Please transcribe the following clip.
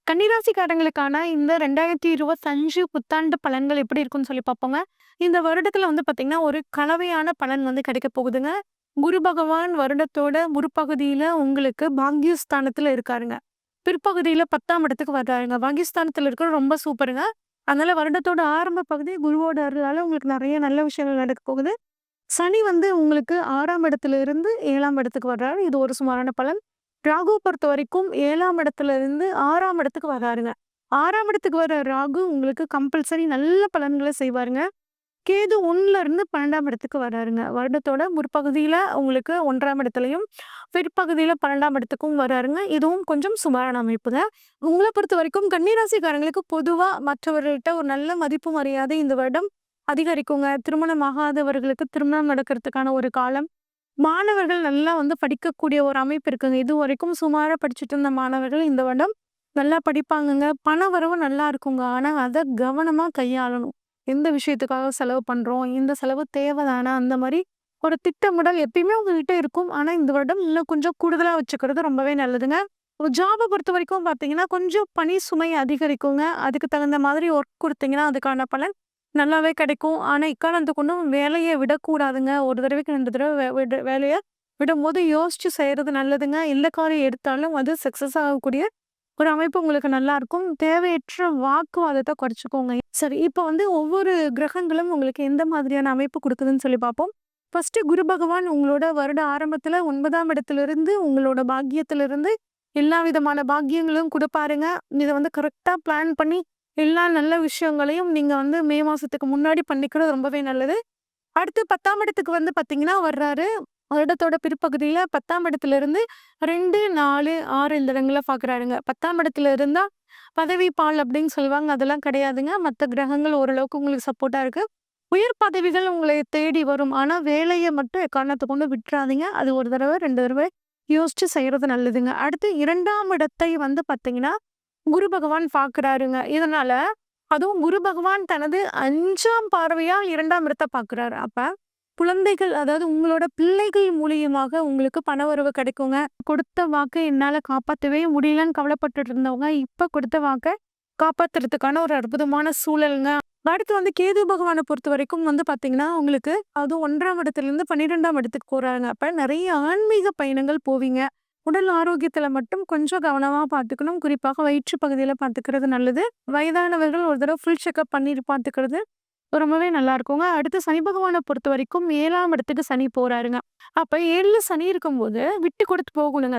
கன்னிராசிக்காரங்களுக்கான இந்த 2025 புத்தாண்டு பலன்கள் எப்படி இருக்குன்னு சொல்லி பார்ப்போங்க. இந்த வருடத்துல வந்து பார்த்தீங்கன்னா, ஒரு கலவையான பலன் வந்து கிடைக்கப் போகுதுங்க. குரு பகவான் வருடத்தோட முற்பகுதியில உங்களுக்கு பாக்கியஸ்தானத்துல இருக்காருங்க. பிற்பகுதியில 10ஆம் இடத்துக்கு வர்றாருங்க. பாக்கியஸ்தானத்துல இருக்கிறது ரொம்ப சூப்பருங்க. அதனால வருடத்தோட ஆரம்ப பகுதி குருவோட அருளால உங்களுக்கு நெறைய நல்ல விஷயங்கள் நடக்கப் போகுது. சனி வந்து உங்களுக்கு 6ஆம் இடத்துல இருந்து 7ஆம் இடத்துக்கு வர்றாரு. இது ஒரு சுமாரான பலன். ராகு பொறுத்தவரைக்கும் 7ஆம் இடத்துல இருந்து 6ஆம் இடத்துக்கு வர்றாருங்க. 6ஆம் இடத்துக்கு வர ராகு உங்களுக்கு கம்பல்சரி நல்ல பலன்கள செய்வாருங்க. கேது 1ல இருந்து 12ஆம் இடத்துக்கு வர்றாருங்க. வருடத்தோட முற்பகுதியில உங்களுக்கு 1ஆம் இடத்துலயும், பிற்பகுதியில 12ஆம் இடத்துக்கும் வர்றாருங்க. இதுவும் கொஞ்சம் சுமாரான அமைப்புங்க. உங்கள பொறுத்தவரைக்கும் கன்னிராசிக்காரங்களுக்கு பொதுவா மற்றவர்கள்ட்ட ஒரு நல்ல மதிப்பு, மரியாதை இந்த வருடம் அதிகரிக்குங்க. திருமணம் ஆகாதவர்களுக்கு திருமணம் நடக்கிறதுக்கான ஒரு காலம். மாணவர்கள் நல்லா வந்து படிக்கக்கூடிய ஒரு அமைப்பு இருக்குங்க. இதுவரைக்கும் சுமாரா படிச்சுட்டு இருந்த மாணவர்கள் இந்த வருடம் நல்லா படிப்பாங்கங்க. பண வரவு நல்லா இருக்குங்க. ஆனா, அத கவனமா கையாளணும். எந்த விஷயத்துக்காக செலவு பண்றோம்? இந்த செலவு தேவைதானா? அந்த மாரி ஒரு திட்டமிடல் எப்பயுமே உங்ககிட்ட இருக்கும். ஆனா, இந்த வருடம் இன்னும் கொஞ்சம் கூடுதலா வச்சுக்கிறது ரொம்பவே நல்லதுங்க. ஒரு ஜாப பொறுத்தவரைக்கும் பார்த்தீங்கன்னா, கொஞ்சம் பணி சுமை அதிகரிக்குங்க. அதுக்கு தகுந்த மாதிரி ஒர்க் குடுத்தீங்கன்னா, அதுக்கான பலன் நல்லாவே கிடைக்கும். ஆனா, எக்காரணத்த கொண்டும் வேலைய விடக்கூடாதுங்க. ஒரு தடவைக்கு 2 தடவ வேலைய விடும்போது யோசிச்சு செய்றது நல்லதுங்க. எந்த காரியம் எடுத்தாலும் அது சக்சஸ் ஆகக்கூடிய ஒரு அமைப்பு உங்களுக்கு நல்லாருக்கும். தேவையற்ற வாக்குவாதத்த குறைச்சுக்கோங்க. சரி, இப்ப வந்து ஒவ்வொரு கிரகங்களும் உங்களுக்கு எந்த மாதிரியான அமைப்பு குடுக்குதுன்னு சொல்லி பார்ப்போம். ஃபர்ஸ்ட்டு குரு பகவான் உங்களோட வருட ஆரம்பத்துல 9ஆம் இடத்திலிருந்து உங்களோட பாக்கியத்திலிருந்து எல்லா விதமான பாக்கியங்களும் குடுப்பாருங்க. இத வந்து கரெக்ட்டா பிளான் பண்ணி எல்லா நல்ல விஷயங்களையும் நீங்க வந்து மே மாசத்துக்கு முன்னாடி பண்ணிக்கிறது ரொம்பவே நல்லது. அடுத்து 10ஆம் இடத்துக்கு வந்து பார்த்தீங்கன்னா வர்றாரு. வருடத்தோட பிற்பகுதியில 10ஆம் இடத்திலிருந்து 2, 4, 6 இந்த இடங்கள பார்க்குறாருங்க. 10ஆம் இடத்துல இருந்தா பதவி பால் அப்படின்னு சொல்லுவாங்க. அதெல்லாம் கிடையாதுங்க. மத்த கிரகங்கள் ஓரளவுக்கு உங்களுக்கு சப்போர்ட்டா இருக்கு. உயர் பதவிகள் உங்களை தேடி வரும். ஆனா வேலைய மட்டும் எக்காரணத்த கொண்டும் விட்றாதீங்க. அது ஒரு தடவ, 2 தடவ யோசிச்சு செய்றது நல்லதுங்க. அடுத்து 2ஆம் இடத்தை வந்து பார்த்தீங்கன்னா, குரு பகவான் பார்க்குறாருங்க. இதனால அதுவும் குரு பகவான் தனது 5ஆம் பார்வையா 2ஆம் இடத்த பார்க்குறாரு. அப்ப குழந்தைகள் அதாவது உங்களோட பிள்ளைகள் மூலியமாக உங்களுக்கு பணவரவு கிடைக்குங்க. கொடுத்த வாக்க என்னால காப்பாத்தவே முடியலன்னு கவலைப்பட்டுட்டு இருந்தவங்க, இப்ப கொடுத்த வாக்க காப்பாத்துறதுக்கான ஒரு அற்புதமான சூழல்ங்க. அடுத்து வந்து கேது பகவான பொறுத்தவரைக்கும் வந்து பார்த்தீங்கன்னா, உங்களுக்கு அதுவும் 1ஆம் இடத்துலருந்து 12ஆம் இடத்துக்கு போறாருங்க. அப்ப நெறைய ஆன்மீக பயணங்கள் போவீங்க. உடல் ஆரோக்கியத்துல மட்டும் கொஞ்சம் கவனமா பார்த்துக்கணும். குறிப்பாக வயிற்று பகுதியில பார்த்துக்கிறது நல்லது. வயதானவர்கள் ஒரு தடவ ஃபுல் செக்கப் பண்ணிட்டு பார்த்துக்கிறது ரொம்பவே நல்லா இருக்குங்க. அடுத்து சனி பகவான பொறுத்தவரைக்கும் 7ஆம் இடத்துக்கு சனி போறாருங்க. அப்ப 7ல சனி இருக்கும்போது விட்டு குடுத்து போகணுங்க.